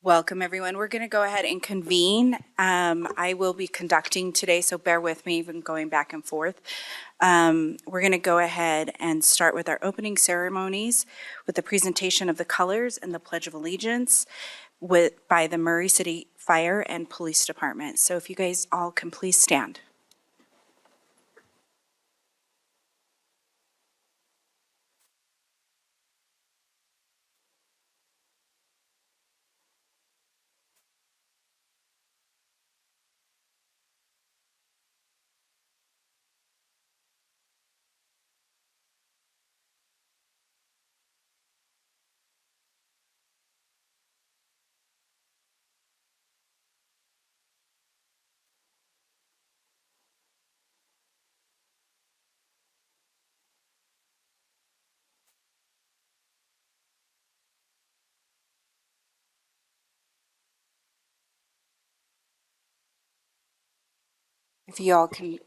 Welcome, everyone. We're going to go ahead and convene. I will be conducting today, so bear with me even going back and forth. We're going to go ahead and start with our opening ceremonies with the presentation of the colors and the Pledge of Allegiance by the Murray City Fire and Police Department. So if you guys all can please stand. If you all can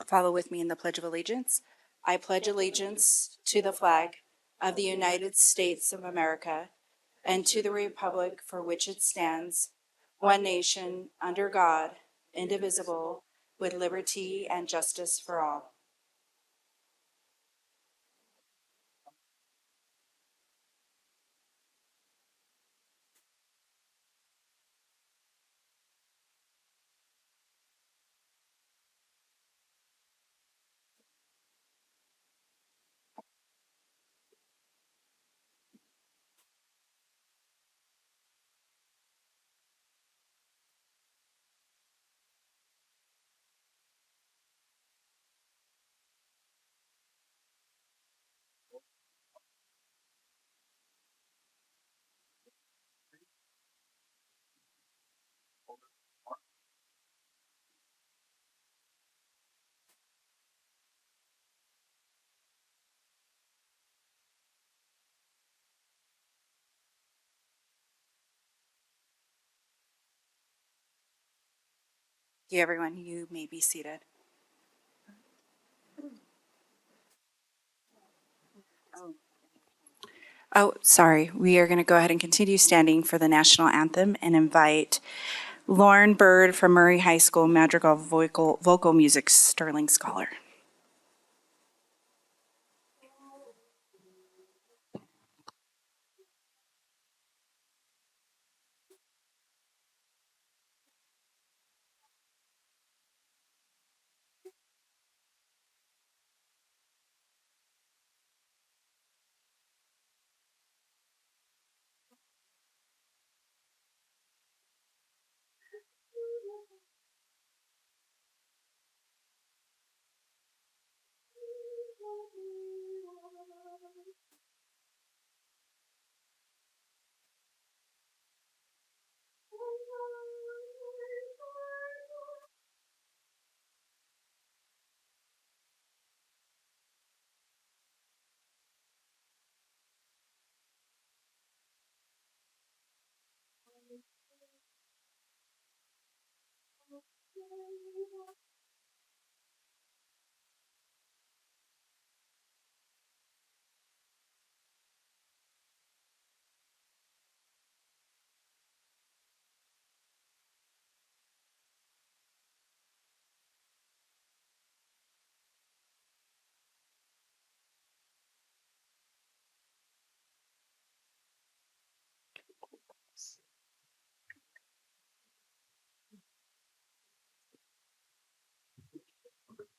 follow with me in the Pledge of Allegiance. I pledge allegiance to the flag of the United States of America and to the republic for which it stands, one nation, under God, indivisible, with liberty and justice for all. Thank you, everyone. You may be seated. Oh, sorry. We are going to go ahead and continue standing for the national anthem and invite Lauren Bird from Murray High School Madrigal Vocal Music Sterling Scholar.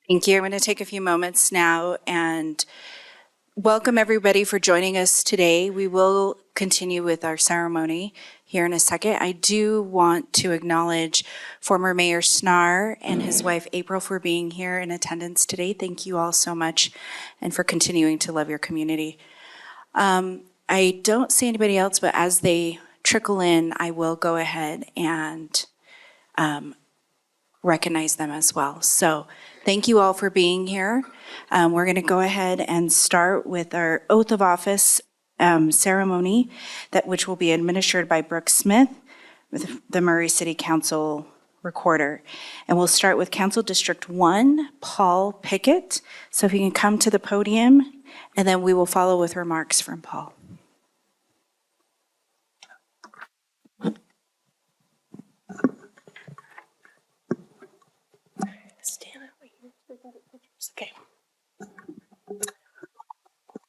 Thank you. I'm going to take a few moments now and welcome everybody for joining us today. We will continue with our ceremony here in a second. I do want to acknowledge former Mayor Snar and his wife April for being here in attendance today. Thank you all so much and for continuing to love your community. I don't see anybody else, but as they trickle in, I will go ahead and recognize them as well. So thank you all for being here. We're going to go ahead and start with our oath of office ceremony, which will be administered by Brooke Smith, with the Murray City Council Recorder. And we'll start with Council District 1, Paul Pickett. So if you can come to the podium, and then we will follow with remarks from Paul. Okay.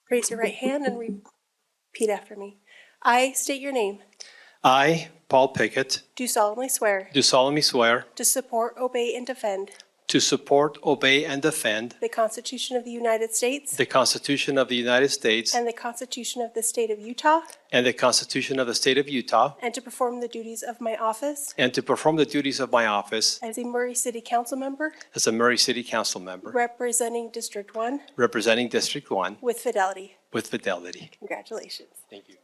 Raise your right hand and repeat after me. I state your name. I, Paul Pickett, Do solemnly swear do solemnly swear to support, obey, and defend to support, obey, and defend the Constitution of the United States the Constitution of the United States and the Constitution of the State of Utah, and the Constitution of the State of Utah, and to perform the duties of my office and to perform the duties of my office as a Murray City Council member as a Murray City Council member representing District 1 representing District 1 with fidelity. with fidelity. Congratulations. Thank you.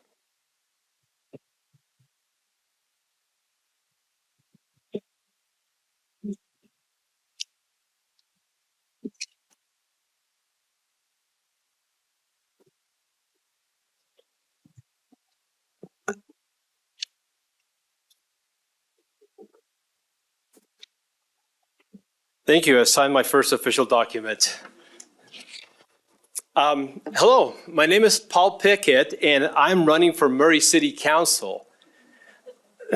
Thank you. I signed my first official document. Hello, my name is Paul Pickett, and I'm running for Murray City Council.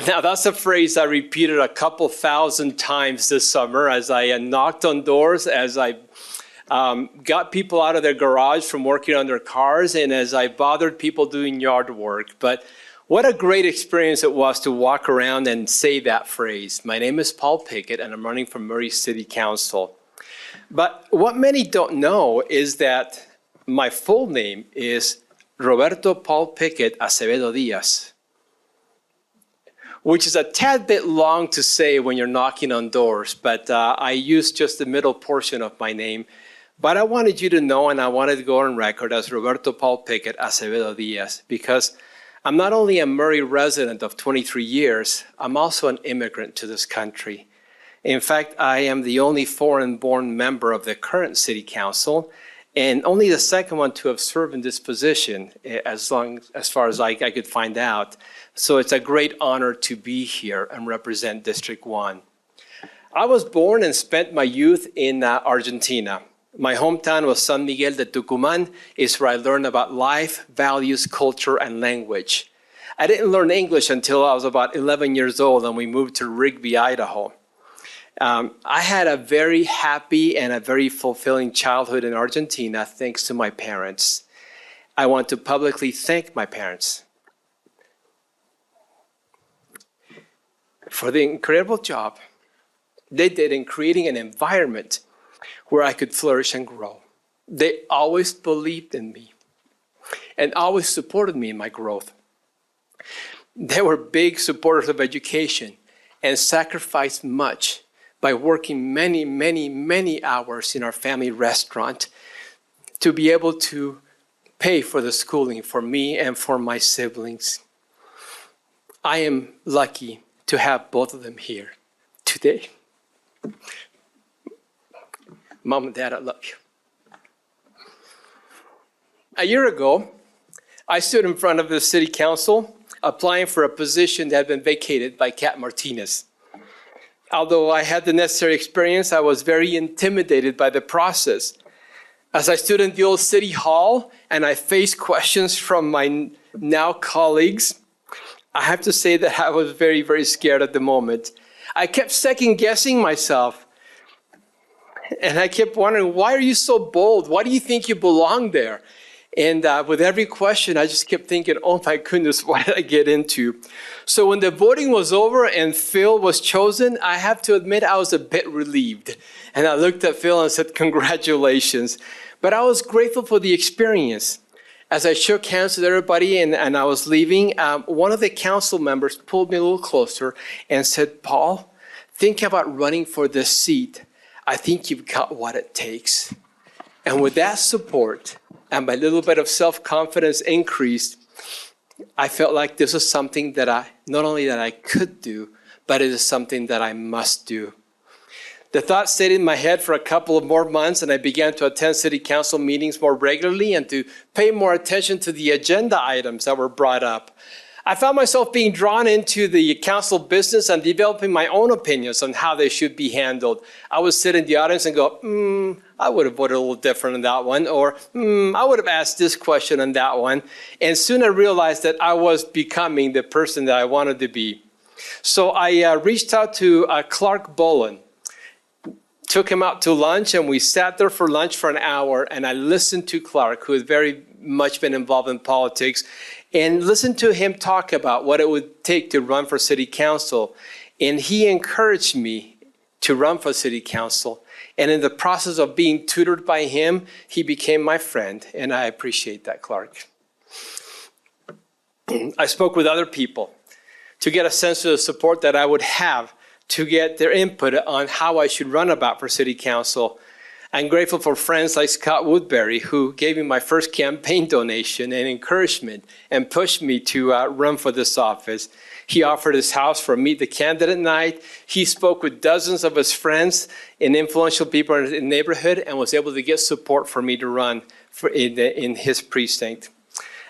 Now, that's a phrase I repeated a couple thousand times this summer as I knocked on doors, as I got people out of their garage from working on their cars, and as I bothered people doing yard work. But what a great experience it was to walk around and say that phrase. My name is Paul Pickett, and I'm running for Murray City Council. But what many don't know is that my full name is Roberto Paul Pickett Acevedo Diaz, which is a tad bit long to say when you're knocking on doors, but I use just the middle portion of my name. But I wanted you to know, and I wanted to go on record as Roberto Paul Pickett Acevedo Diaz, because I'm not only a Murray resident of 23 years, I'm also an immigrant to this country. In fact, I am the only foreign-born member of the current city council, and only the second one to have served in this position as far as I could find out. So it's a great honor to be here and represent District 1. I was born and spent my youth in Argentina. My hometown was San Miguel de Tucumán, is where I learned about life, values, culture, and language. I didn't learn English until I was about 11 years old and we moved to Rigby, Idaho. I had a very happy and a very fulfilling childhood in Argentina thanks to my parents. I want to publicly thank my parents for the incredible job they did in creating an environment where I could flourish and grow. They always believed in me and always supported me in my growth. They were big supporters of education and sacrificed much by working many, many, many hours in our family restaurant to be able to pay for the schooling for me and for my siblings. I am lucky to have both of them here today. Mom and Dad, I love you. A year ago, I stood in front of the city council applying for a position that had been vacated by Kat Martinez. Although I had the necessary experience, I was very intimidated by the process. As I stood in the old city hall and I faced questions from my now colleagues, I have to say that I was very, very scared at the moment. I kept second guessing myself. And I kept wondering, why are you so bold? Why do you think you belong there? And with every question, I just kept thinking, oh my goodness, what did I get into? So when the voting was over and Phil was chosen, I have to admit I was a bit relieved. And I looked at Phil and said, congratulations. But I was grateful for the experience. As I shook hands with everybody and I was leaving, one of the council members pulled me a little closer and said, Paul, think about running for this seat. I think you've got what it takes. And with that support and my little bit of self-confidence increased, I felt like this was something that not only that I could do, but it is something that I must do. The thought stayed in my head for a couple of more months, and I began to attend city council meetings more regularly and to pay more attention to the agenda items that were brought up. I found myself being drawn into the council business and developing my own opinions on how they should be handled. I would sit in the audience and go, I would have voted a little different on that one, or I would have asked this question on that one. And soon I realized that I was becoming the person that I wanted to be. So I reached out to Clark Bolin. took him out to lunch, and we sat there for lunch for an hour, and I listened to Clark, who has very much been involved in politics, and listened to him talk about what it would take to run for city council. And he encouraged me to run for city council. And in the process of being tutored by him, he became my friend, and I appreciate that, Clark. I spoke with other people to get a sense of the support that I would have, to get their input on how I should run about for city council. I'm grateful for friends like Scott Woodbury, who gave me my first campaign donation and encouragement and pushed me to run for this office. He offered his house for a Meet the Candidate night. He spoke with dozens of his friends and influential people in the neighborhood and was able to get support for me to run in his precinct.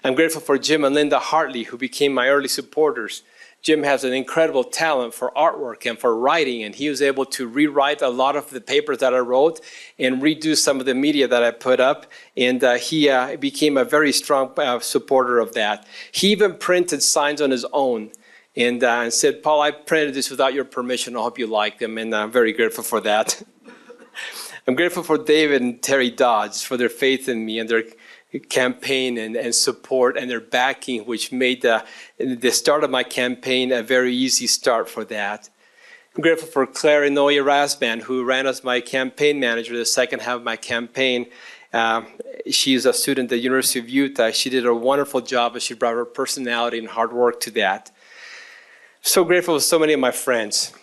I'm grateful for Jim and Linda Hartley, who became my early supporters. Jim has an incredible talent for artwork and for writing, and he was able to rewrite a lot of the papers that I wrote and redo some of the media that I put up, and he became a very strong supporter of that. He even printed signs on his own and said, "Paul, I printed this without your permission. I hope you like them," and I'm very grateful for that. I'm grateful for David and Terry Dodds for their faith in me and their campaign and support and their backing, which made the start of my campaign a very easy start for that. I'm grateful for Claire Inoue Rasband, who ran as my campaign manager the second half of my campaign. She's a student at the University of Utah. She did a wonderful job, and she brought her personality and hard work to that. So grateful for so many of my friends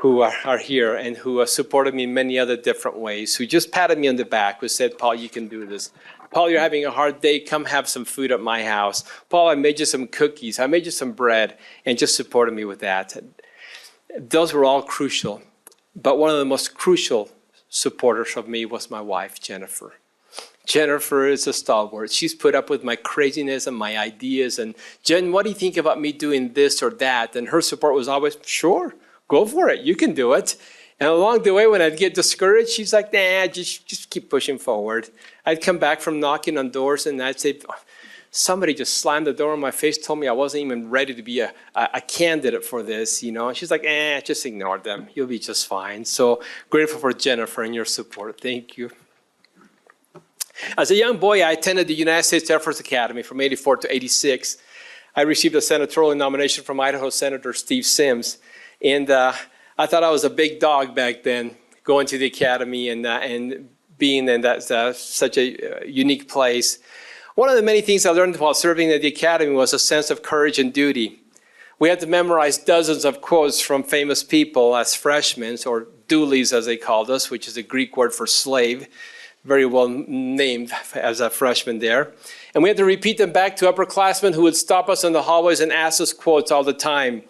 who are here and who supported me in many other different ways, who just patted me on the back, who said, "Paul, you can do this. Paul, you're having a hard day. Come have some food at my house. Paul, I made you some cookies. I made you some bread," and just supported me with that. Those were all crucial. But one of the most crucial supporters of me was my wife, Jennifer. Jennifer is a stalwart. She's put up with my craziness and my ideas. And, "Jen, what do you think about me doing this or that?" And her support was always, "Sure, go for it. You can do it." And along the way, when I'd get discouraged, she's like, "Nah, just keep pushing forward." I'd come back from knocking on doors, and I'd say, "Somebody just slammed the door in my face, told me I wasn't even ready to be a candidate for this, you know." And she's like, "Just ignore them. You'll be just fine." So grateful for Jennifer and your support. Thank you. As a young boy, I attended the United States Air Force Academy from '84 to '86. I received a senatorial nomination from Idaho Senator Steve Sims. And I thought I was a big dog back then, going to the academy and being in that such a unique place. One of the many things I learned while serving at the academy was a sense of courage and duty. We had to memorize dozens of quotes from famous people as freshmen, or doolies as they called us, which is a Greek word for slave, very well named as a freshman there. And we had to repeat them back to upperclassmen who would stop us in the hallways and ask us quotes all the time.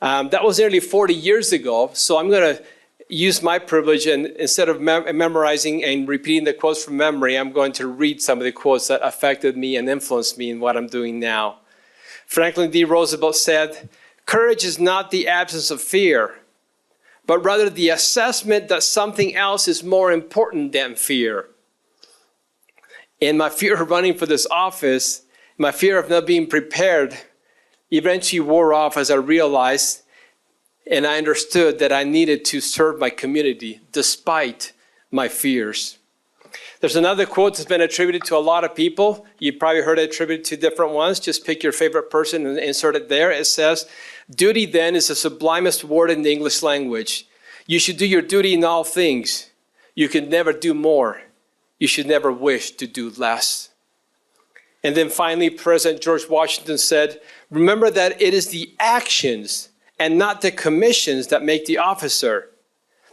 That was nearly 40 years ago, so I'm going to use my privilege, and instead of memorizing and repeating the quotes from memory, I'm going to read some of the quotes that affected me and influenced me in what I'm doing now. Franklin D. Roosevelt said, "Courage is not the absence of fear, but rather the assessment that something else is more important than fear." And my fear of running for this office, my fear of not being prepared, eventually wore off as I realized and I understood that I needed to serve my community despite my fears. There's another quote that's been attributed to a lot of people. You probably heard it attributed to different ones. Just pick your favorite person and insert it there. It says, "Duty then is the sublimest word in the English language. You should do your duty in all things. You can never do more. You should never wish to do less." And then finally, President George Washington said, "Remember that it is the actions and not the commissions that make the officer,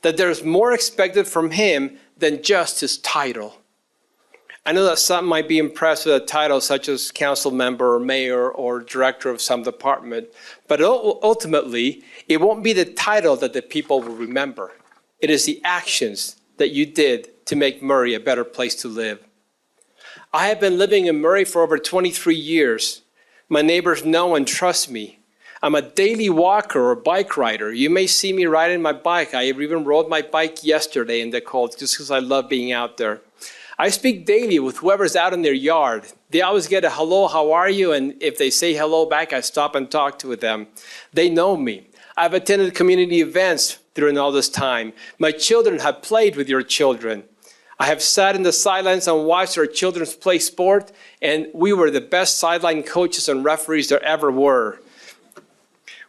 that there's more expected from him than just his title." I know that some might be impressed with a title such as council member or mayor or director of some department, but ultimately, it won't be the title that the people will remember. It is the actions that you did to make Murray a better place to live. I have been living in Murray for over 23 years. My neighbors know and trust me. I'm a daily walker or bike rider. You may see me riding my bike. I even rode my bike yesterday in the cold just because I love being out there. I speak daily with whoever's out in their yard. They always get a hello, how are you? And if they say hello back, I stop and talk to them. They know me. I've attended community events during all this time. My children have played with your children. I have sat in the sidelines and watched our children play sport, and we were the best sideline coaches and referees there ever were.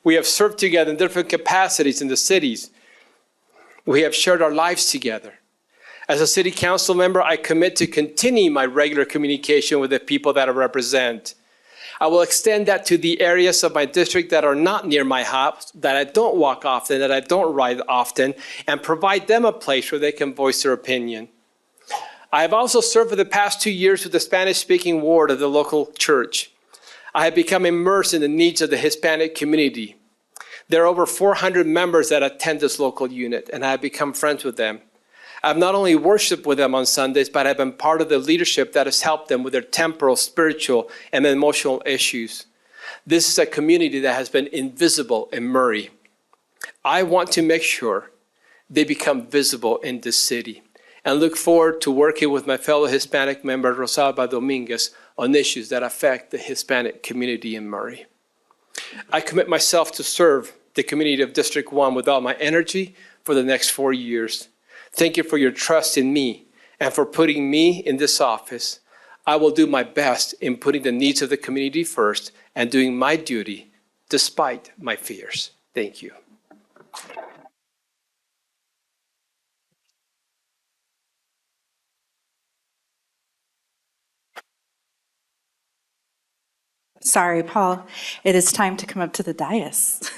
We have served together in different capacities in the cities. We have shared our lives together. As a city council member, I commit to continue my regular communication with the people that I represent. I will extend that to the areas of my district that are not near my house, that I don't walk often, that I don't ride often, and provide them a place where they can voice their opinion. I have also served for the past 2 years with the Spanish-speaking ward of the local church. I have become immersed in the needs of the Hispanic community. There are over 400 members that attend this local unit, and I have become friends with them. I've not only worshiped with them on Sundays, but I've been part of the leadership that has helped them with their temporal, spiritual, and emotional issues. This is a community that has been invisible in Murray. I want to make sure they become visible in this city, and look forward to working with my fellow Hispanic member, Rosalba Dominguez, on issues that affect the Hispanic community in Murray. I commit myself to serve the community of District 1 with all my energy for the next 4 years. Thank you for your trust in me and for putting me in this office. I will do my best in putting the needs of the community first and doing my duty despite my fears. Thank you. Sorry, Paul. It is time to come up to the dais.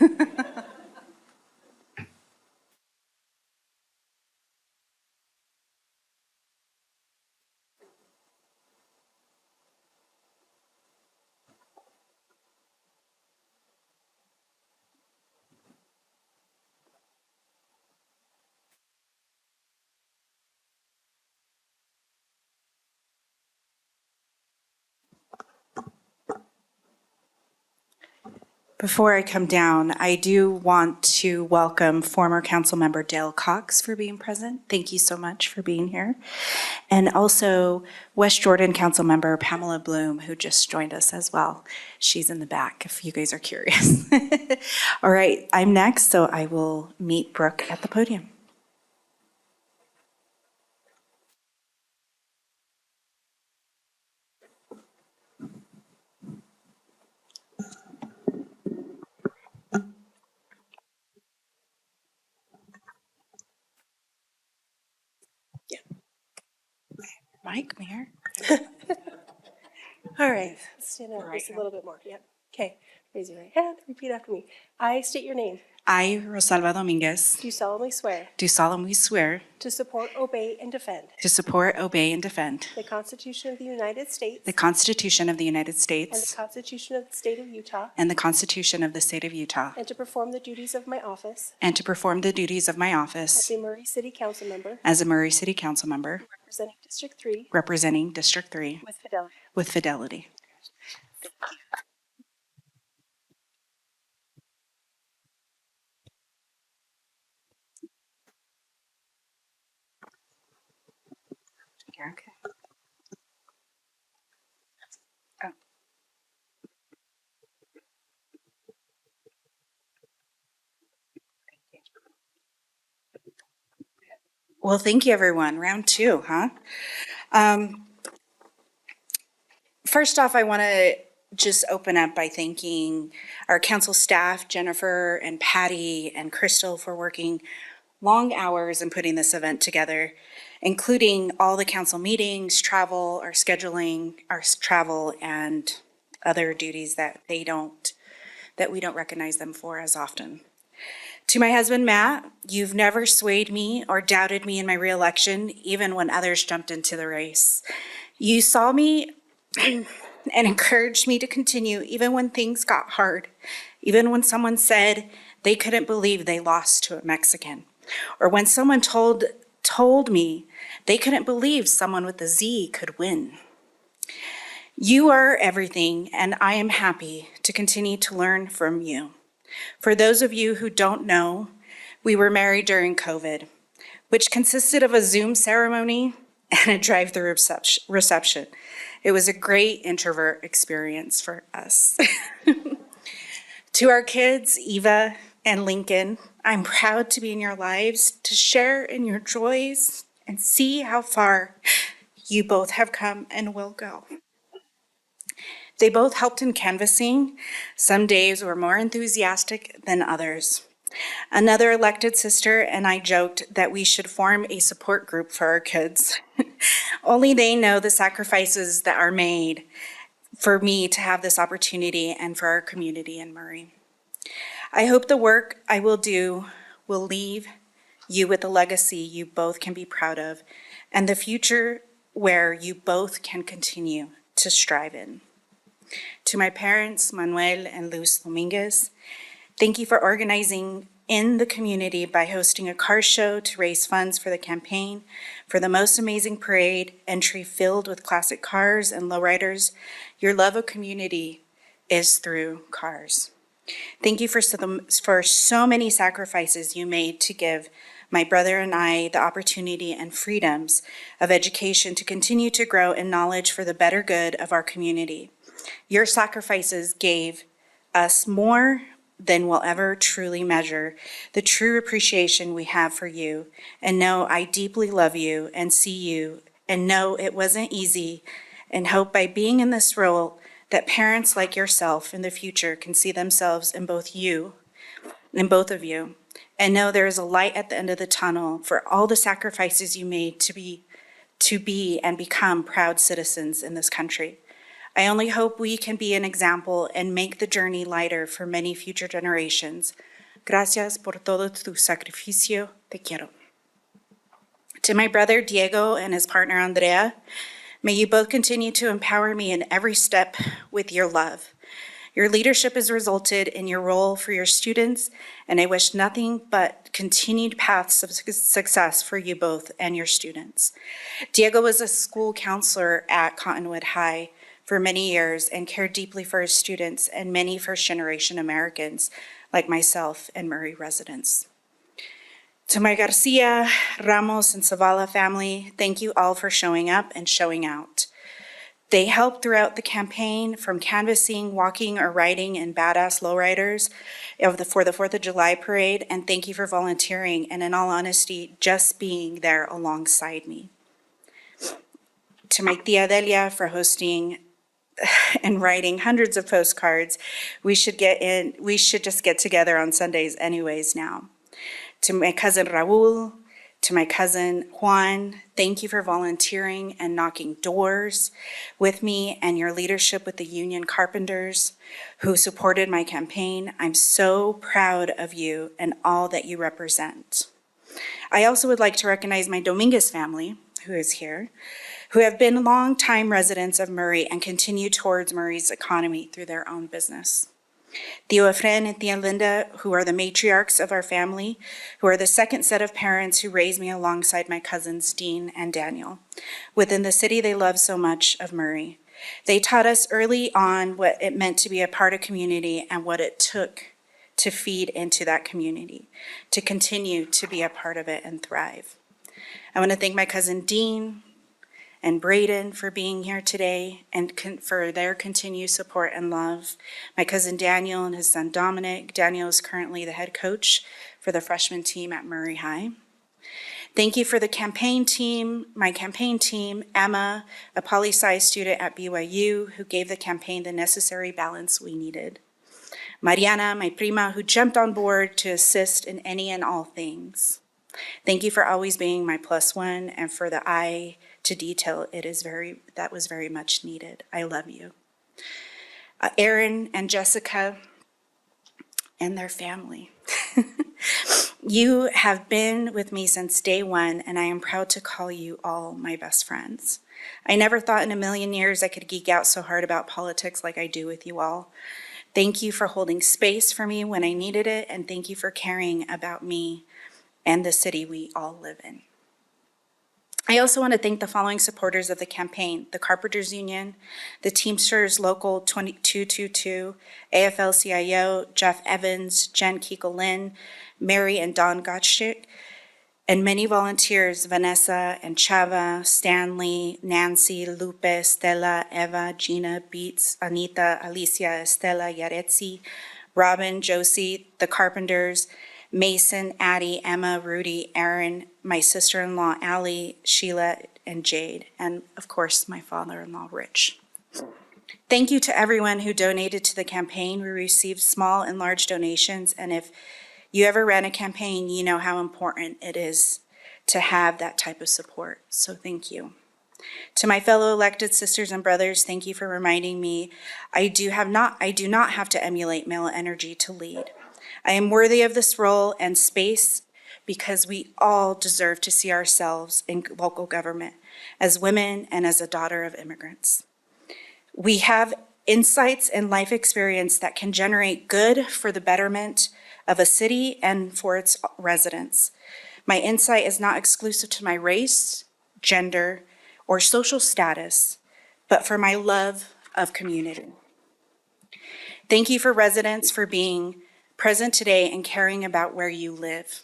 Before I come down, I do want to welcome former council member Dale Cox for being present. Thank you so much for being here. And also West Jordan council member Pamela Bloom, who just joined us as well. She's in the back if you guys are curious. All right, I'm next, so I will meet Brooke at the podium. Mike, Mayor. All right, stand up just a little bit more. Yep. Okay, raise your right hand, repeat after me. I state your name. I, Rosalba Dominguez, Do solemnly swear do solemnly swear to support, obey, and defend to support, obey, and defend the Constitution of the United States the Constitution of the United and the States Constitution of the State of Utah, and the Constitution of the State of Utah, and to perform the duties of my office and to perform the duties of my as office a Murray City Council member as a Murray City Council member representing District 3 representing District 3 with fidelity. with fidelity. Okay. Oh. Well, thank you, everyone. Round 2, huh? First off, I want to just open up by thanking our council staff, Jennifer and Patty and Crystal, for working long hours and putting this event together, including all the council meetings, travel, our scheduling, our travel, and other duties that we don't recognize them for as often. To my husband, Matt, you've never swayed me or doubted me in my reelection, even when others jumped into the race. You saw me and encouraged me to continue even when things got hard, even when someone said they couldn't believe they lost to a Mexican, or when someone told me they couldn't believe someone with a Z could win. You are everything, and I am happy to continue to learn from you. For those of you who don't know, we were married during COVID, which consisted of a Zoom ceremony and a drive-through reception. It was a great introvert experience for us. To our kids, Eva, and Lincoln, I'm proud to be in your lives, to share in your joys, and see how far you both have come and will go. They both helped in canvassing. Some days were more enthusiastic than others. Another elected sister and I joked that we should form a support group for our kids. Only they know the sacrifices that are made for me to have this opportunity and for our community in Murray. I hope the work I will do will leave you with a legacy you both can be proud of and the future where you both can continue to strive in. To my parents, Manuel and Luz Dominguez, thank you for organizing in the community by hosting a car show to raise funds for the campaign, for the most amazing parade, entry filled with classic cars and lowriders. Your love of community is through cars. Thank you for so many sacrifices you made to give my brother and I the opportunity and freedoms of education to continue to grow in knowledge for the better good of our community. Your sacrifices gave us more than we'll ever truly measure the true appreciation we have for you, and know I deeply love you and see you, and know it wasn't easy, and hope by being in this role that parents like yourself in the future can see themselves in both of you, and know there is a light at the end of the tunnel for all the sacrifices you made to be and become proud citizens in this country. I only hope we can be an example and make the journey lighter for many future generations. Gracias por todo tu sacrificio. Te quiero. To my brother Diego and his partner Andrea, may you both continue to empower me in every step with your love. Your leadership has resulted in your role for your students, and I wish nothing but continued paths of success for you both and your students. Diego was a school counselor at Cottonwood High for many years and cared deeply for his students and many first-generation Americans like myself and Murray residents. To my Garcia, Ramos, and Zavala family, thank you all for showing up and showing out. They helped throughout the campaign, from canvassing, walking, or riding in badass lowriders for the 4th of July parade, and thank you for volunteering and, in all honesty, just being there alongside me. To my tia Delia for hosting and writing hundreds of postcards. We should just get together on Sundays anyways now. To my cousin Raul, to my cousin Juan, thank you for volunteering and knocking doors with me and your leadership with the union carpenters who supported my campaign. I'm so proud of you and all that you represent. I also would like to recognize my Dominguez family, who is here, who have been longtime residents of Murray and continue towards Murray's economy through their own business. Tio Efren and Tia Linda, who are the matriarchs of our family, who are the second set of parents who raised me alongside my cousins Dean and Daniel, within the city they love so much of Murray. They taught us early on what it meant to be a part of community and what it took to feed into that community, to continue to be a part of it and thrive. I want to thank my cousin Dean and Braden for being here today and for their continued support and love. My cousin Daniel and his son Dominic. Daniel is currently the head coach for the freshman team at Murray High. Thank you for the campaign team, my campaign team, Emma, a poli-sci student at BYU who gave the campaign the necessary balance we needed. Mariana, my prima, who jumped on board to assist in any and all things. Thank you for always being my +1 and for the eye to detail. That was very much needed. I love you. Aaron and Jessica and their family. You have been with me since day one, and I am proud to call you all my best friends. I never thought in a million years I could geek out so hard about politics like I do with you all. Thank you for holding space for me when I needed it, and thank you for caring about me and the city we all live in. I also want to thank the following supporters of the campaign: the Carpenters Union, the Teamsters Local 2222, AFL-CIO, Jeff Evans, Jen Kiko-Lynn, Mary and Don Gottschalk, and many volunteers: Vanessa and Chava, Stanley, Nancy, Lupe, Stella, Eva, Gina, Beats, Anita, Alicia, Estela, Yaretsi, Robin, Josie, the Carpenters, Mason, Addie, Emma, Rudy, Aaron, my sister-in-law, Allie, Sheila, and Jade, and of course, my father-in-law, Rich. Thank you to everyone who donated to the campaign. We received small and large donations, and if you ever ran a campaign, you know how important it is to have that type of support, so thank you. To my fellow elected sisters and brothers, thank you for reminding me I do not have to emulate male energy to lead. I am worthy of this role and space because we all deserve to see ourselves in local government as women and as a daughter of immigrants. We have insights and life experience that can generate good for the betterment of a city and for its residents. My insight is not exclusive to my race, gender, or social status, but for my love of community. Thank you for residents for being present today and caring about where you live.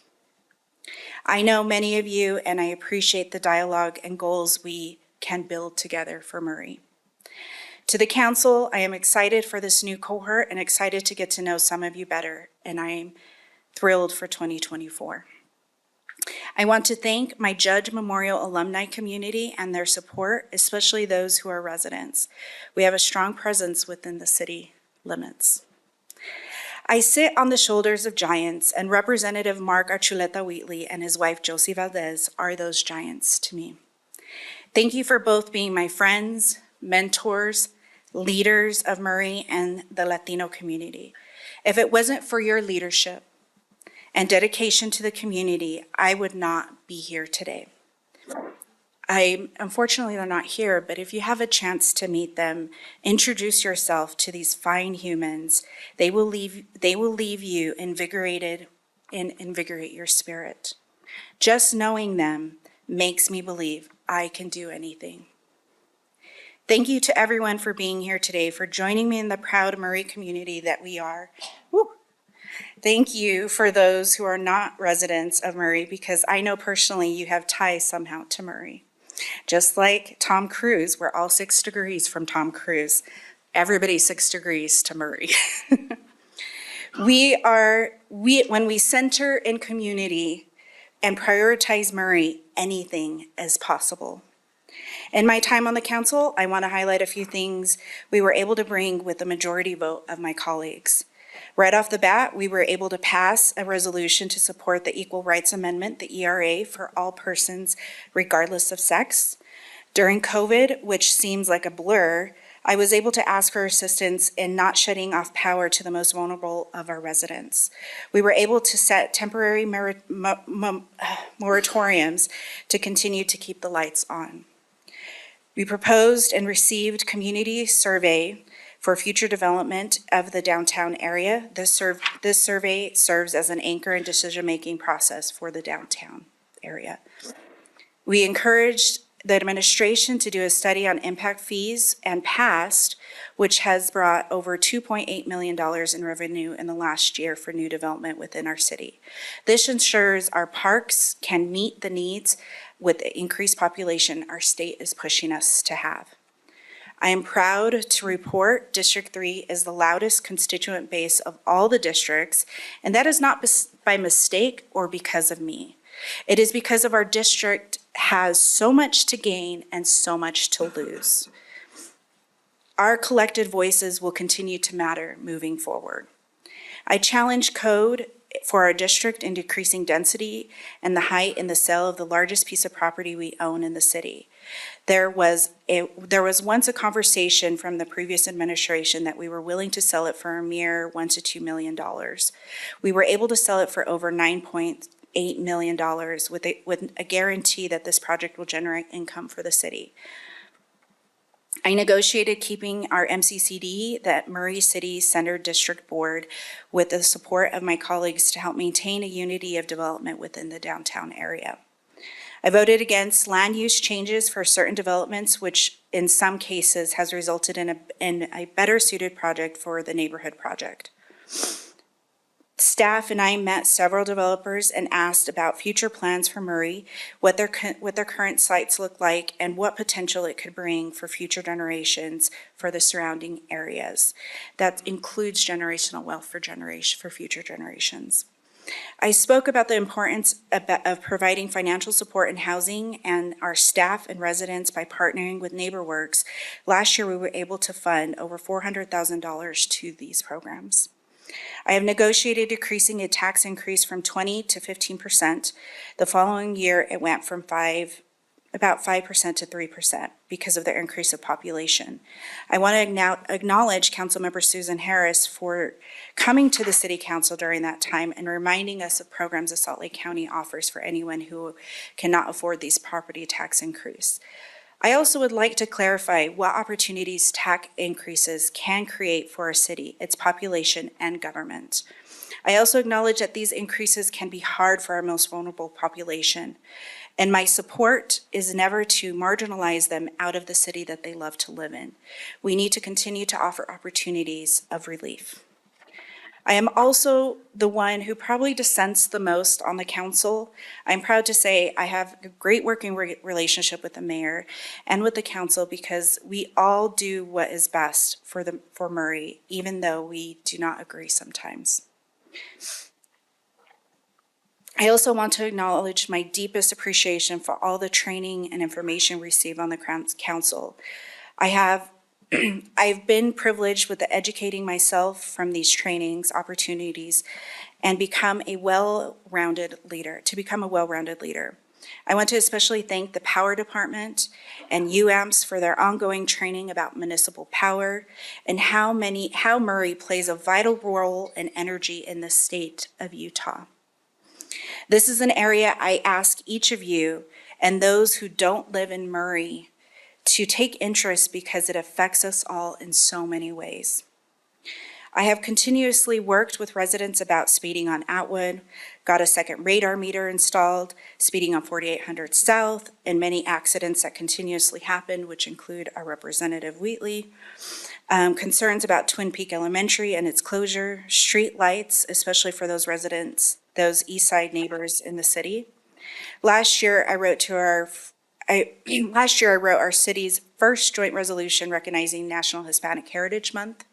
I know many of you, and I appreciate the dialogue and goals we can build together for Murray. To the council, I am excited for this new cohort and excited to get to know some of you better, and I am thrilled for 2024. I want to thank my Judge Memorial alumni community and their support, especially those who are residents. We have a strong presence within the city limits. I sit on the shoulders of giants, and Representative Mark Archuleta Wheatley and his wife Josie Valdez are those giants to me. Thank you for both being my friends, mentors, leaders of Murray and the Latino community. If it wasn't for your leadership and dedication to the community, I would not be here today. Unfortunately, they're not here, but if you have a chance to meet them, introduce yourself to these fine humans. They will leave you invigorated and invigorate your spirit. Just knowing them makes me believe I can do anything. Thank you to everyone for being here today, for joining me in the proud Murray community that we are. Woo. Thank you for those who are not residents of Murray, because I know personally you have ties somehow to Murray. Just like Tom Cruise, we're all 6 degrees from Tom Cruise. Everybody's 6 degrees to Murray. When we center in community and prioritize Murray, anything is possible. In my time on the council, I want to highlight a few things we were able to bring with the majority vote of my colleagues. Right off the bat, we were able to pass a resolution to support the Equal Rights Amendment, the ERA, for all persons regardless of sex. During COVID, which seems like a blur, I was able to ask for assistance in not shutting off power to the most vulnerable of our residents. We were able to set temporary moratoriums to continue to keep the lights on. We proposed and received community survey for future development of the downtown area. This survey serves as an anchor in decision-making process for the downtown area. We encouraged the administration to do a study on impact fees and passed, which has brought over $2.8 million in revenue in the last year for new development within our city. This ensures our parks can meet the needs with the increased population our state is pushing us to have. I am proud to report District 3 is the loudest constituent base of all the districts, and that is not by mistake or because of me. It is because of our district has so much to gain and so much to lose. Our collected voices will continue to matter moving forward. I challenge code for our district in decreasing density and the height in the sale of the largest piece of property we own in the city. There was once a conversation from the previous administration that we were willing to sell it for a mere $1 to $2 million. We were able to sell it for over $9.8 million with a guarantee that this project will generate income for the city. I negotiated keeping our MCCD, that Murray City Center District Board, with the support of my colleagues to help maintain a unity of development within the downtown area. I voted against land use changes for certain developments, which in some cases has resulted in a better suited project for the neighborhood project. Staff and I met several developers and asked about future plans for Murray, what their current sites look like, and what potential it could bring for future generations for the surrounding areas. That includes generational wealth for future generations. I spoke about the importance of providing financial support and housing and our staff and residents by partnering with NeighborWorks. Last year, we were able to fund over $400,000 to these programs. I have negotiated decreasing a tax increase from 20 to 15%. The following year, it went from about 5% to 3% because of the increase of population. I want to acknowledge Councilmember Susan Harris for coming to the City Council during that time and reminding us of programs that Salt Lake County offers for anyone who cannot afford these property tax increase. I also would like to clarify what opportunities tax increases can create for our city, its population, and government. I also acknowledge that these increases can be hard for our most vulnerable population, and my support is never to marginalize them out of the city that they love to live in. We need to continue to offer opportunities of relief. I am also the one who probably dissents the most on the council. I'm proud to say I have a great working relationship with the mayor and with the council because we all do what is best for Murray, even though we do not agree sometimes. I also want to acknowledge my deepest appreciation for all the training and information received on the council. I've been privileged with educating myself from these trainings, opportunities, and become a well-rounded leader. I want to especially thank the Power Department and UAMPS for their ongoing training about municipal power and how Murray plays a vital role and energy in the state of Utah. This is an area I ask each of you and those who don't live in Murray to take interest because it affects us all in so many ways. I have continuously worked with residents about speeding on Atwood, got a second radar meter installed, speeding on 4800 South, and many accidents that continuously happen, which include our Representative Wheatley, concerns about Twin Peak Elementary and its closure, street lights, especially for those residents, those East Side neighbors in the city. Last year, I wrote our city's first joint resolution recognizing National Hispanic Heritage Month,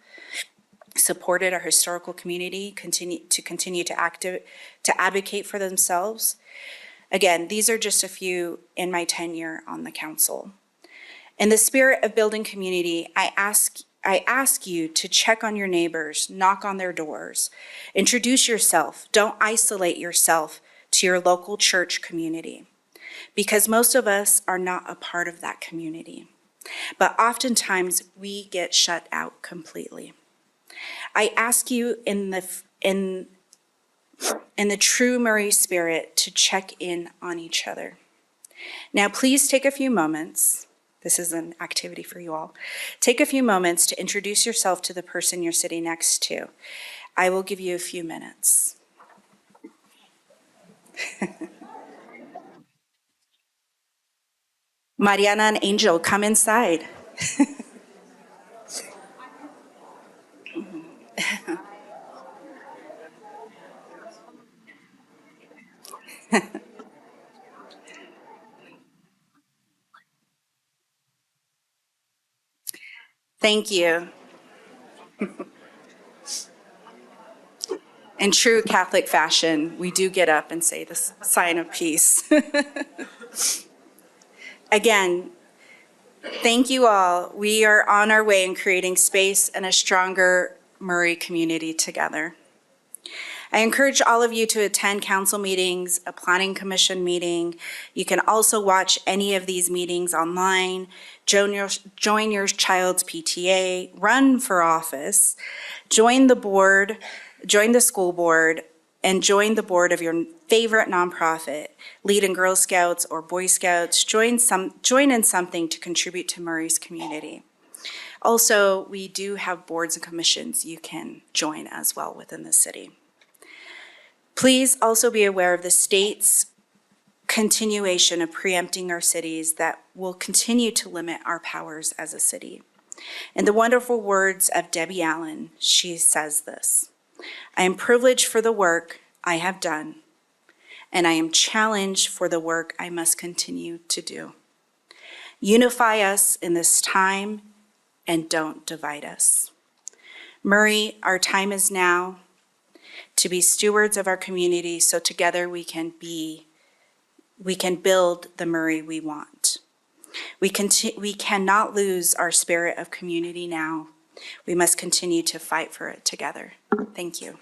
supported our historical community to continue to advocate for themselves. Again, these are just a few in my tenure on the council. In the spirit of building community, I ask you to check on your neighbors, knock on their doors, introduce yourself, don't isolate yourself to your local church community, because most of us are not a part of that community. But oftentimes we get shut out completely. I ask you in the true Murray spirit to check in on each other. Now, please take a few moments. This is an activity for you all. Take a few moments to introduce yourself to the person you're sitting next to. I will give you a few minutes. Mariana and Angel, come inside. Thank you. In true Catholic fashion, we do get up and say the sign of peace. Again, thank you all. We are on our way in creating space and a stronger Murray community together. I encourage all of you to attend council meetings, a planning commission meeting. You can also watch any of these meetings online, join your child's PTA, run for office, join the board, join the school board, and join the board of your favorite nonprofit, lead in Girl Scouts or Boy Scouts, join in something to contribute to Murray's community. Also, we do have boards and commissions you can join as well within the city. Please also be aware of the state's continuation of preempting our cities that will continue to limit our powers as a city. In the wonderful words of Debbie Allen, she says this: I am privileged for the work I have done, and I am challenged for the work I must continue to do. Unify us in this time and don't divide us. Murray, our time is now to be stewards of our community so together we can build the Murray we want. We cannot lose our spirit of community now. We must continue to fight for it together. Thank you.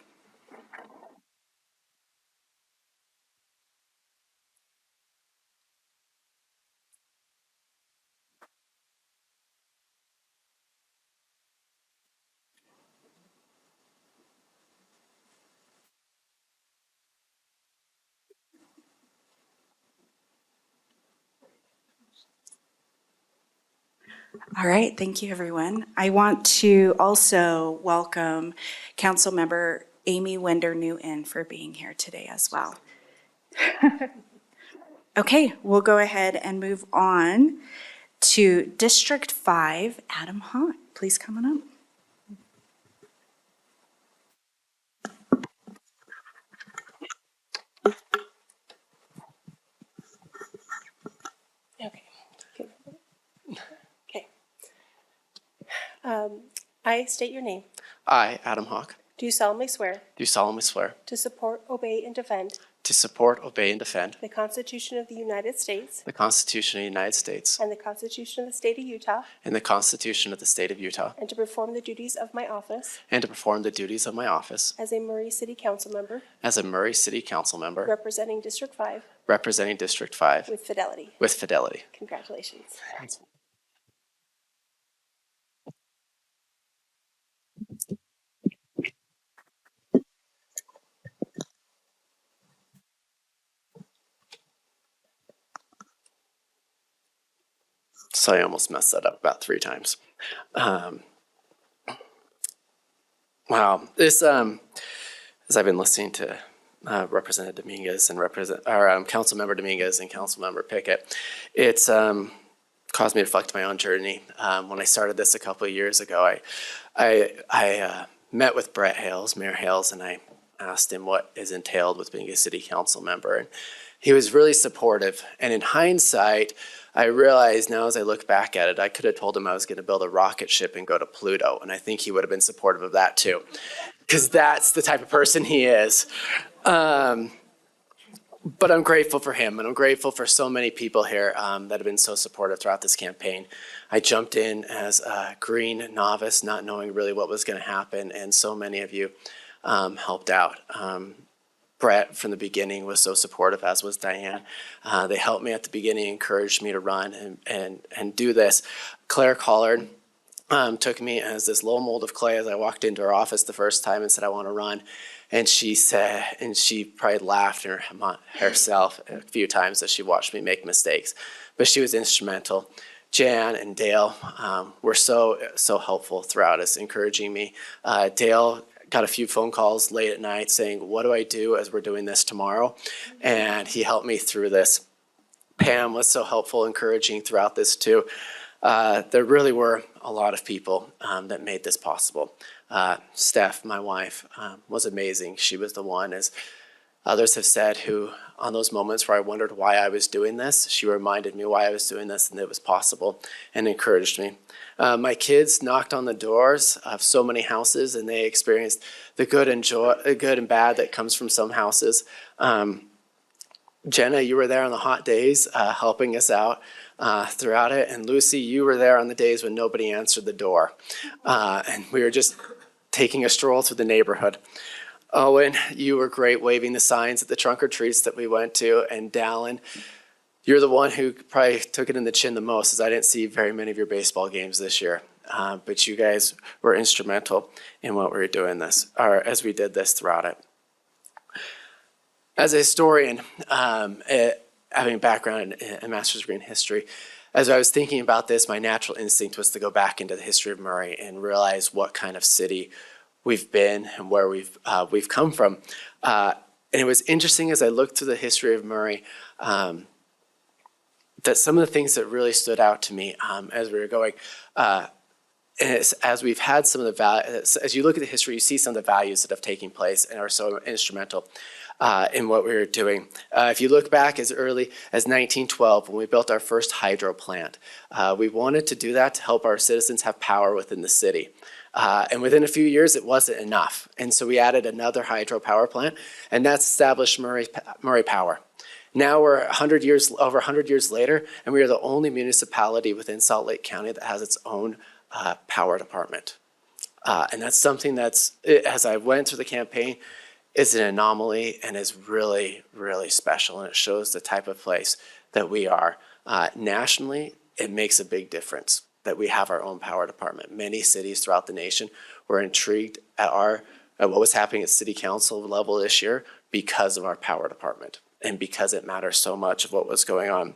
All right, thank you, everyone. I want to also welcome Councilmember Amy Winder Newton for being here today as well. Okay, we'll go ahead and move on to District 5, Adam Hahn. Please come on up. Okay. Good. Okay. I state your name. I, Adam Hawk, Do solemnly swear do solemnly swear to support, obey, and defend to support, obey, and defend the Constitution of the United States the Constitution of the United States and the Constitution of the State of Utah, and the Constitution of the State of Utah, and to perform the duties of my office and to perform the duties of my office as a Murray City Council member as a Murray City Council member representing District 5 representing District 5 with fidelity. with fidelity. Congratulations. So I almost messed that up about 3 times. Wow, this as I've been listening to Representative Dominguez and Councilmember Dominguez and Councilmember Pickett, it's caused me to reflect my own journey. When I started this a couple of years ago, I met with Brett Hales, Mayor Hales, and I asked him what is entailed with being a city council member. And he was really supportive. And in hindsight, I realize now as I look back at it, I could have told him I was going to build a rocket ship and go to Pluto. And I think he would have been supportive of that too, because that's the type of person he is. But I'm grateful for him, and I'm grateful for so many people here that have been so supportive throughout this campaign. I jumped in as a green novice, not knowing really what was going to happen, and so many of you helped out. Brett from the beginning was so supportive, as was Diane. They helped me at the beginning, encouraged me to run and do this. Claire Collard took me as this little mold of clay as I walked into her office the first time and said, I want to run. And she said, and she probably laughed herself a few times as she watched me make mistakes. But she was instrumental. Jan and Dale were so helpful throughout us, encouraging me. Dale got a few phone calls late at night saying, what do I do as we're doing this tomorrow? And he helped me through this. Pam was so helpful, encouraging throughout this too. There really were a lot of people that made this possible. Steph, my wife, was amazing. She was the one, as others have said, who on those moments where I wondered why I was doing this, she reminded me why I was doing this and it was possible and encouraged me. My kids knocked on the doors of so many houses and they experienced the good and bad that comes from some houses. Jenna, you were there on the hot days helping us out throughout it. And Lucy, you were there on the days when nobody answered the door. And we were just taking a stroll through the neighborhood. Owen, you were great waving the signs at the trunk or treats that we went to. And Dallin, you're the one who probably took it in the chin the most, as I didn't see very many of your baseball games this year. But you guys were instrumental in what we were doing this, or as we did this throughout it. As a historian, having a background in a master's degree in history, as I was thinking about this, my natural instinct was to go back into the history of Murray and realize what kind of city we've been and where we've come from. And it was interesting as I looked through the history of Murray that some of the things that really stood out to me as we were going, And as we've had some of the as you look at the history, you see some of the values that have taken place and are so instrumental in what we were doing. If you look back as early as 1912, when we built our first hydro plant, we wanted to do that to help our citizens have power within the city. And within a few years, it wasn't enough. And so we added another hydro power plant, and that's established Murray Power. Now we're over 100 years later, and we are the only municipality within Salt Lake County that has its own power department. And that's something as I went through the campaign, is an anomaly and is really, really special. And it shows the type of place that we are. Nationally, it makes a big difference that we have our own power department. Many cities throughout the nation were intrigued at what was happening at city council level this year because of our power department and because it matters so much of what was going on.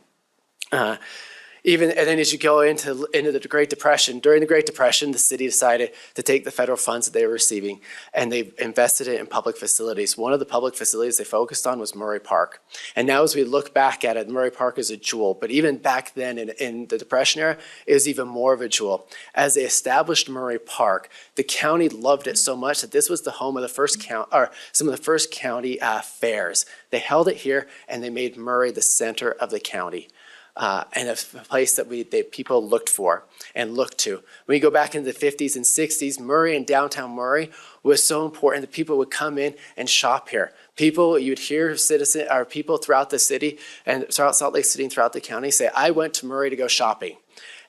And then as you go into the Great Depression, during the Great Depression, the city decided to take the federal funds that they were receiving and they invested it in public facilities. One of the public facilities they focused on was Murray Park. And now as we look back at it, Murray Park is a jewel. But even back then in the Depression era, it was even more of a jewel. As they established Murray Park, the county loved it so much that this was the home of some of the first county fairs. They held it here and they made Murray the center of the county. And a place that people looked for and looked to. When you go back into the 50s and 60s, Murray and downtown Murray was so important that people would come in and shop here. You'd hear people throughout the city and throughout Salt Lake City and throughout the county say, I went to Murray to go shopping.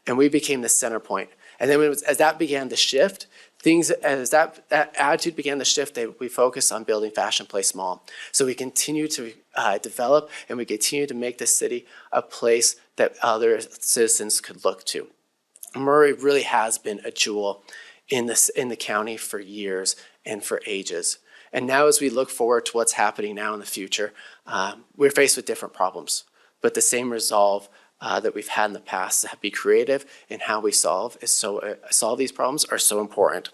And we became the center point. And then as that began to shift, as that attitude began to shift, we focused on building Fashion Place Mall. So we continue to develop and we continue to make the city a place that other citizens could look to. Murray really has been a jewel in the county for years and for ages. And now as we look forward to what's happening now in the future, we're faced with different problems, but the same resolve that we've had in the past to be creative in how we solve these problems are so important.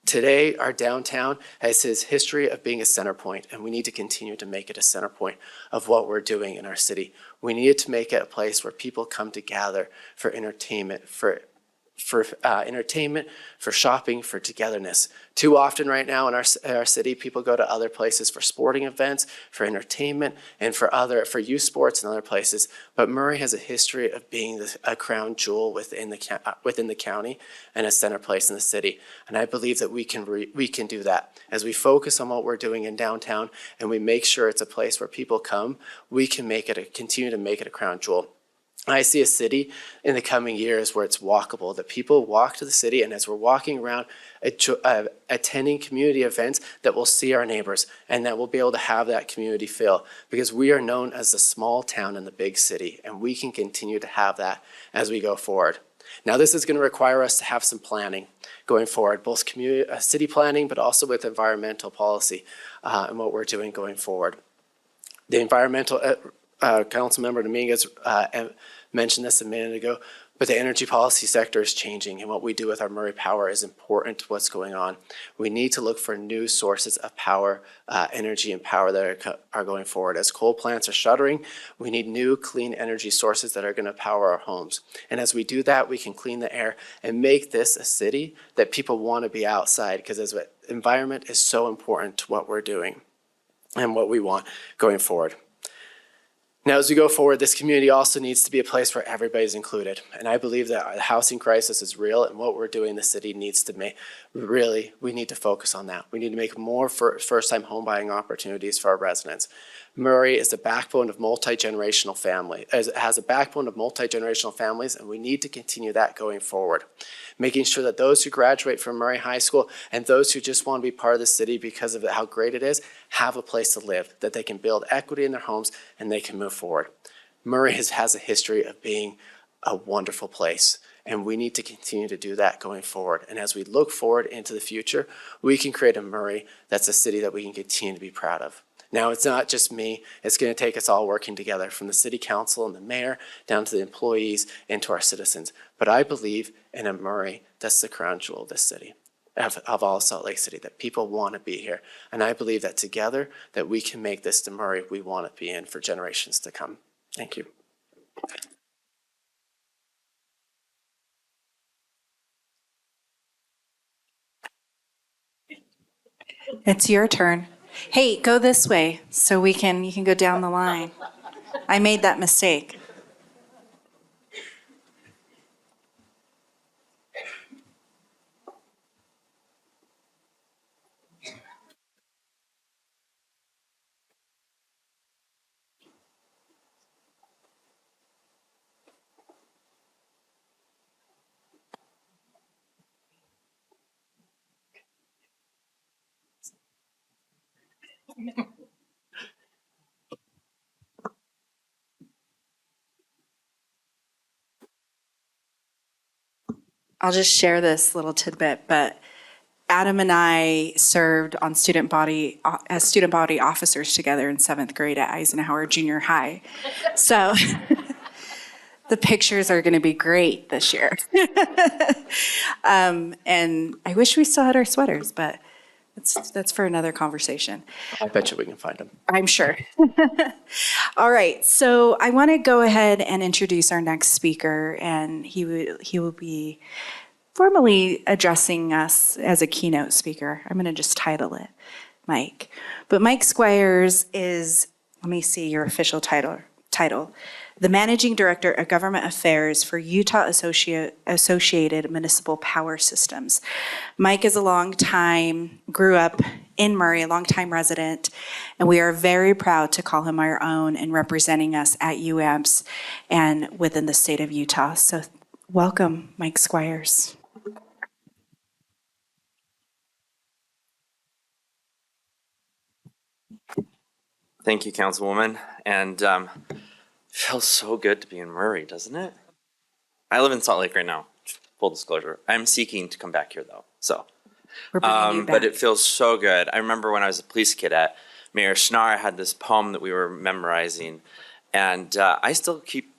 Today, our downtown has his history of being a center point, and we need to continue to make it a center point of what we're doing in our city. We need to make it a place where people come to gather for entertainment, for shopping, for togetherness. Too often right now in our city, people go to other places for sporting events, for entertainment, and for youth sports and other places. But Murray has a history of being a crown jewel within the county and a center place in the city. And I believe that we can do that. As we focus on what we're doing in downtown and we make sure it's a place where people come, we can continue to make it a crown jewel. I see a city in the coming years where it's walkable, that people walk to the city, and as we're walking around attending community events, that we'll see our neighbors and that we'll be able to have that community feel, because we are known as the small town in the big city, and we can continue to have that as we go forward. Now, this is going to require us to have some planning going forward, both city planning, but also with environmental policy and what we're doing going forward. The environmental Councilmember Dominguez mentioned this a minute ago, but the energy policy sector is changing, and what we do with our Murray Power is important to what's going on. We need to look for new sources of power, energy and power that are going forward. As coal plants are shuttering, we need new clean energy sources that are going to power our homes. And as we do that, we can clean the air and make this a city that people want to be outside, because environment is so important to what we're doing and what we want going forward. Now, as we go forward, this community also needs to be a place where everybody's included. And I believe that the housing crisis is real, and what we're doing in the city needs to we need to focus on that. We need to make more first-time home buying opportunities for our residents. Murray is the backbone of multi-generational family. It has a backbone of multi-generational families, and we need to continue that going forward. Making sure that those who graduate from Murray High School and those who just want to be part of the city because of how great it is, have a place to live, that they can build equity in their homes and they can move forward. Murray has a history of being a wonderful place, and we need to continue to do that going forward. And as we look forward into the future, we can create a Murray that's a city that we can continue to be proud of. Now, it's not just me. It's going to take us all working together, from the city council and the mayor down to the employees and to our citizens. But I believe in a Murray that's the crown jewel of this city, of all Salt Lake City, that people want to be here. And I believe that together that we can make this the Murray we want to be in for generations to come. Thank you. It's your turn. Hey, go this way so you can go down the line. I made that mistake. I'll just share this little tidbit, but Adam and I served on as student body officers together in 7th grade at Eisenhower Junior High. So the pictures are going to be great this year. And I wish we still had our sweaters, but that's for another conversation. I bet you we can find them. I'm sure. All right, so I want to go ahead and introduce our next speaker, and he will be formally addressing us as a keynote speaker. I'm going to just title it Mike. But Mike Squires is, let me see your official title, the Managing Director of Government Affairs for Utah Associated Municipal Power Systems. Mike is grew up in Murray, a longtime resident, and we are very proud to call him our own in representing us at UAMPS and within the state of Utah. So welcome, Mike Squires. Thank you, Councilwoman. And feels so good to be in Murray, doesn't it? I live in Salt Lake right now, full disclosure. I'm seeking to come back here, though. So, We're bringing you back. but it feels so good. I remember when I was a police cadet, Mayor Schnarr had this poem that we were memorizing, and I still keep,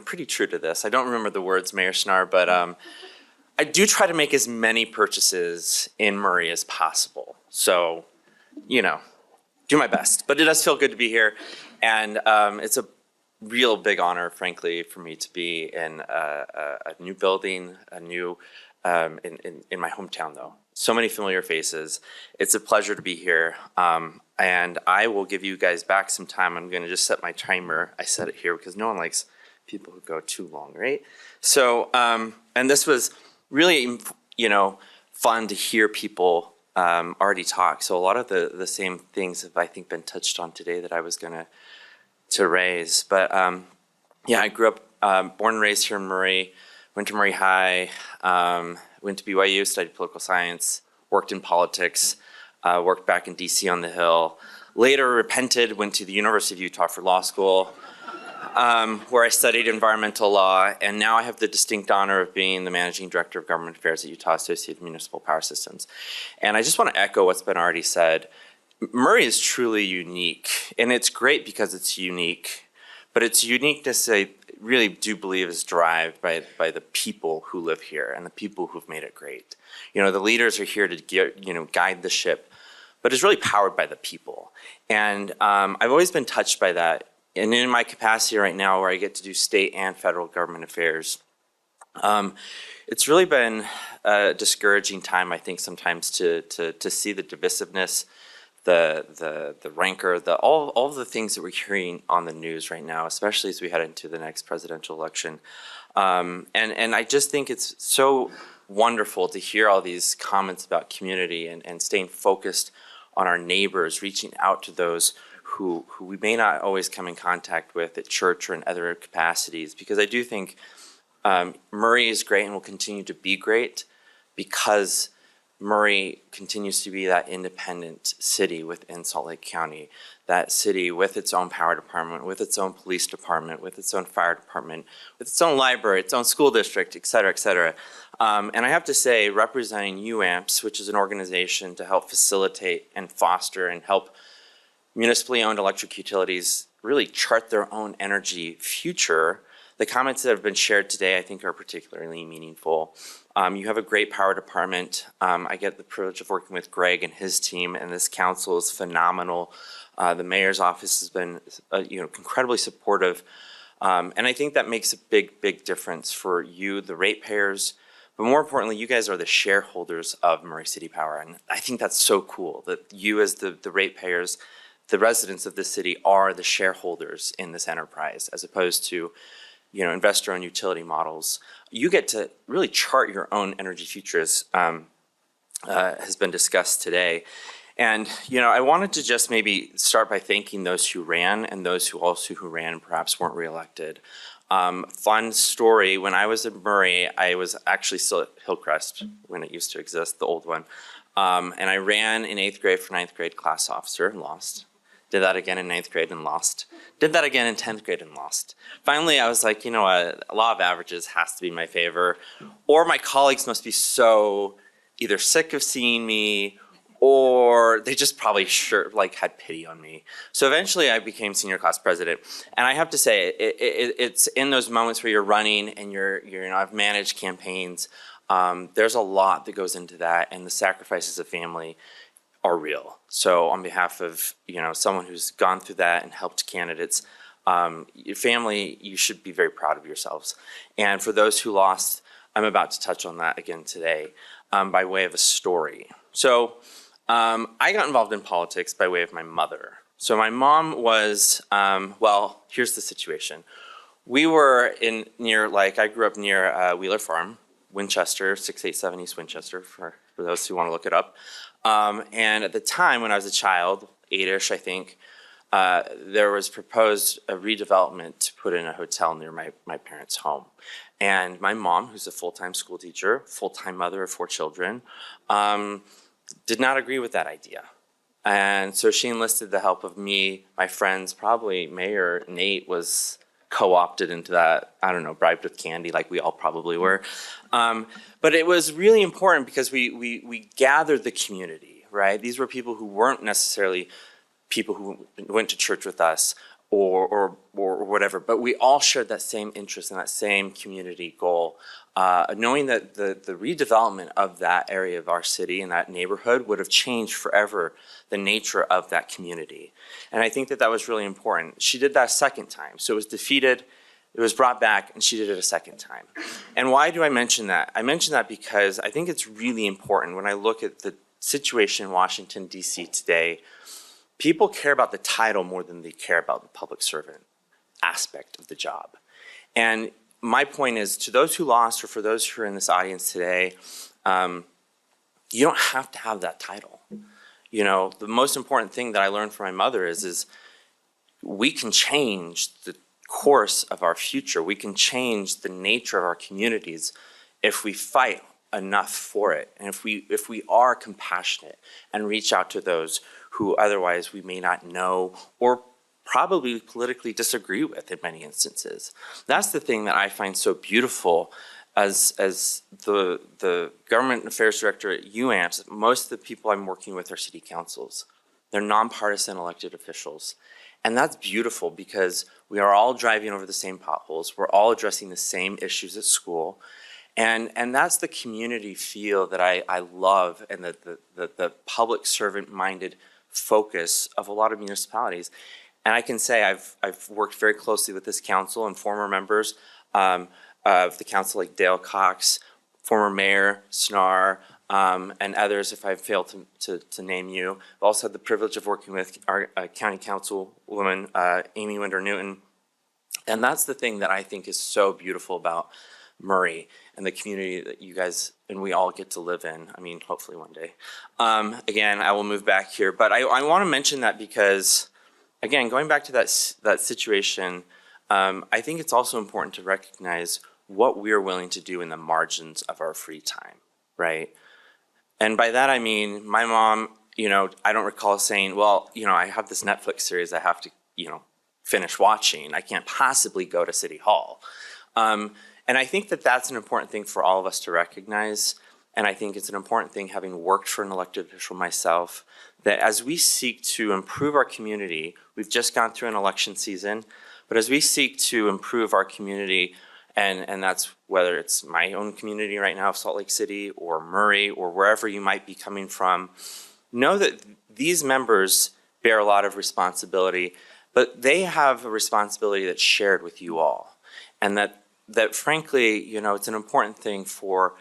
pretty true to this. I don't remember the words, Mayor Schnarr, but I do try to make as many purchases in Murray as possible. So, do my best. But it does feel good to be here, and it's a real big honor, frankly, for me to be in a new building, in my hometown, though. So many familiar faces. It's a pleasure to be here, and I will give you guys back some time. I'm going to just set my timer. I set it here because no one likes people who go too long, right? So, and this was really, fun to hear people already talk. So a lot of the same things have, I think, been touched on today that I was going to raise. But yeah, I grew up, born and raised here in Murray, went to Murray High, went to BYU, studied political science, worked in politics, worked back in DC on the Hill. Later repented, went to the University of Utah for law school, where I studied environmental law, and now I have the distinct honor of being the Managing Director of Government Affairs at Utah Associated Municipal Power Systems. And I just want to echo what's been already said. Murray is truly unique, and it's great because it's unique, but its uniqueness, I really do believe, is derived by the people who live here and the people who've made it great. The leaders are here to guide the ship, but it's really powered by the people. And I've always been touched by that. And in my capacity right now, where I get to do state and federal government affairs, it's really been a discouraging time, I think, sometimes to see the divisiveness, the rancor, all the things that we're hearing on the news right now, especially as we head into the next presidential election. And I just think it's so wonderful to hear all these comments about community and staying focused on our neighbors, reaching out to those who we may not always come in contact with at church or in other capacities, because I do think Murray is great and will continue to be great because Murray continues to be that independent city within Salt Lake County, that city with its own power department, with its own police department, with its own fire department, with its own library, its own school district, et cetera, et cetera. And I have to say, representing UAMPS, which is an organization to help facilitate and foster and help municipally owned electric utilities really chart their own energy future, the comments that have been shared today, I think, are particularly meaningful. You have a great power department. I get the privilege of working with Greg and his team, and this council is phenomenal. The mayor's office has been, incredibly supportive, and I think that makes a big, big difference for you, the ratepayers, But more importantly, you guys are the shareholders of Murray City Power. And I think that's so cool that you as the ratepayers, the residents of the city are the shareholders in this enterprise, as opposed to, investor-owned utility models. You get to really chart your own energy futures, has been discussed today. And, I wanted to just maybe start by thanking those who ran and those who ran perhaps weren't reelected. Fun story, when I was at Murray, I was actually still at Hillcrest when it used to exist, the old one. And I ran in 8th grade for 9th grade class officer and lost. Did that again in 9th grade and lost. Did that again in 10th grade and lost. Finally, I was like, what, law of averages has to be in my favor. Or my colleagues must be so either sick of seeing me or they just probably had pity on me. So eventually I became senior class president. And I have to say, it's in those moments where you're running and I've managed campaigns. There's a lot that goes into that, and the sacrifices of family are real. So on behalf of, someone who's gone through that and helped candidates, your family, you should be very proud of yourselves. And for those who lost, I'm about to touch on that again today by way of a story. So I got involved in politics by way of my mother. So my mom was, here's the situation. We were I grew up near Wheeler Farm, Winchester, 687 East Winchester, for those who want to look it up. And at the time when I was a child, 8-ish, I think, there was proposed a redevelopment to put in a hotel near my parents' home. And my mom, who's a full-time school teacher, full-time mother of 4 children, did not agree with that idea. And so she enlisted the help of me, my friends, probably Mayor Nate was co-opted into that, bribed with candy like we all probably were. But it was really important because we gathered the community, right? These were people who weren't necessarily people who went to church with us or whatever, but we all shared that same interest and that same community goal, knowing that the redevelopment of that area of our city and that neighborhood would have changed forever the nature of that community. And I think that was really important. She did that a second time. So it was defeated, it was brought back, and she did it a second time. And why do I mention that? I mention that because I think it's really important when I look at the situation in Washington, D.C. today. People care about the title more than they care about the public servant aspect of the job. And my point is, to those who lost or for those who are in this audience today, you don't have to have that title. The most important thing that I learned from my mother is we can change the course of our future. We can change the nature of our communities if we fight enough for it, and if we are compassionate and reach out to those who otherwise we may not know or probably politically disagree with in many instances. That's the thing that I find so beautiful as the government affairs director at UAMPS. Most of the people I'm working with are city councils. They're nonpartisan elected officials. And that's beautiful because we are all driving over the same potholes. We're all addressing the same issues at school. And that's the community feel that I love, and the public servant-minded focus of a lot of municipalities. And I can say I've worked very closely with this council and former members of the council like Dale Cox, former Mayor Snar, and others if I failed to name you. I've also had the privilege of working with our county councilwoman, Amy Winder-Newton. And that's the thing that I think is so beautiful about Murray and the community that you guys and we all get to live in. I mean, hopefully one day. Again, I will move back here, but I want to mention that because, again, going back to that situation, I think it's also important to recognize what we're willing to do in the margins of our free time, right? And by that I mean, my mom, I don't recall saying, well, I have this Netflix series I have to, finish watching. I can't possibly go to City Hall. And I think that that's an important thing for all of us to recognize. And I think it's an important thing, having worked for an elected official myself, that as we seek to improve our community, we've just gone through an election season, but as we seek to improve our community, and that's whether it's my own community right now of Salt Lake City or Murray or wherever you might be coming from, know that these members bear a lot of responsibility, but they have a responsibility that's shared with you all. And that frankly, it's an important thing for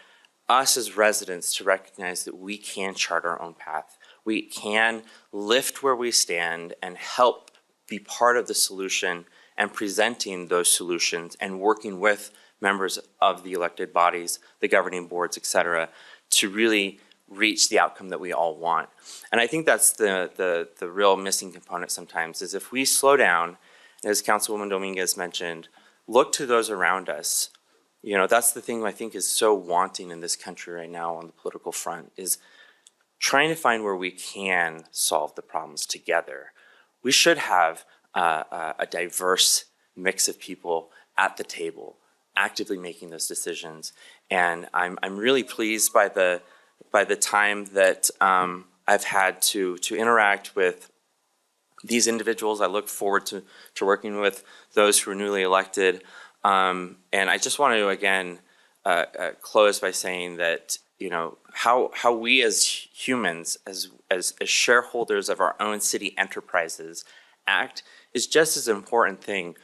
us as residents to recognize that we can chart our own path. We can lift where we stand and help be part of the solution and presenting those solutions and working with members of the elected bodies, the governing boards, et cetera, to really reach the outcome that we all want. And I think that's the real missing component sometimes, is if we slow down, as Councilwoman Dominguez mentioned, look to those around us. You know, that's the thing I think is so wanting in this country right now on the political front, is trying to find where we can solve the problems together. We should have a diverse mix of people at the table, actively making those decisions. And I'm really pleased by the time that I've had to interact with these individuals. I look forward to working with those who are newly elected. And I just want to, again, close by saying that, you know, how we as humans, as shareholders of our own city enterprises act is just as important thing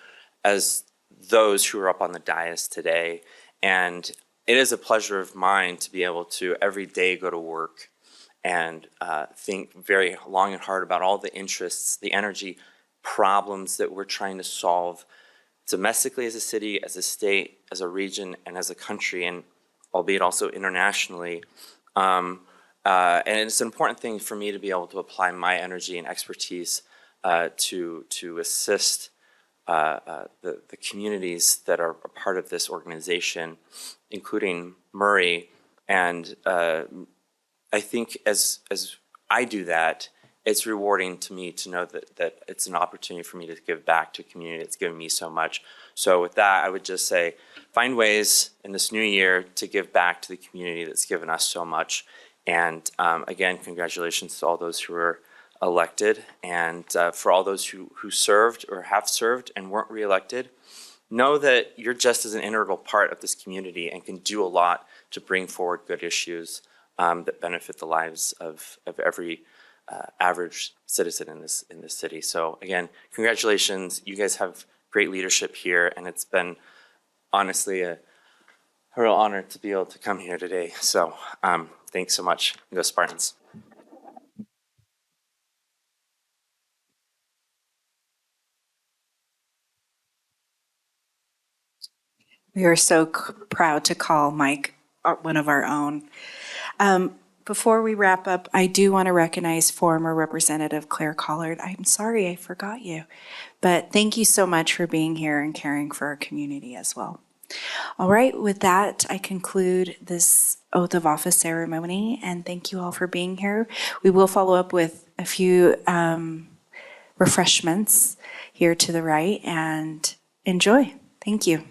as those who are up on the dais today. And it is a pleasure of mine to be able to every day go to work and think very long and hard about all the interests, the energy, problems that we're trying to solve domestically as a city, as a state, as a region, and as a country, and albeit also internationally. And it's an important thing for me to be able to apply my energy and expertise to assist the communities that are a part of this organization, including Murray. And I think as I do that, it's rewarding to me to know that it's an opportunity for me to give back to a community that's given me so much. So with that, I would just say, find ways in this new year to give back to the community that's given us so much. And again, congratulations to all those who were elected, and for all those who served or have served and weren't reelected. Know that you're just as an integral part of this community and can do a lot to bring forward good issues that benefit the lives of every average citizen in this city. So again, congratulations. You guys have great leadership here, and it's been honestly a real honor to be able to come here today. So thanks so much. Go Spartans. We are so proud to call Mike one of our own. Before we wrap up, I do want to recognize former Representative Claire Collard. I'm sorry I forgot you, but thank you so much for being here and caring for our community as well. All right, with that, I conclude this oath of office ceremony, and thank you all for being here. We will follow up with a few refreshments here to the right, and enjoy. Thank you.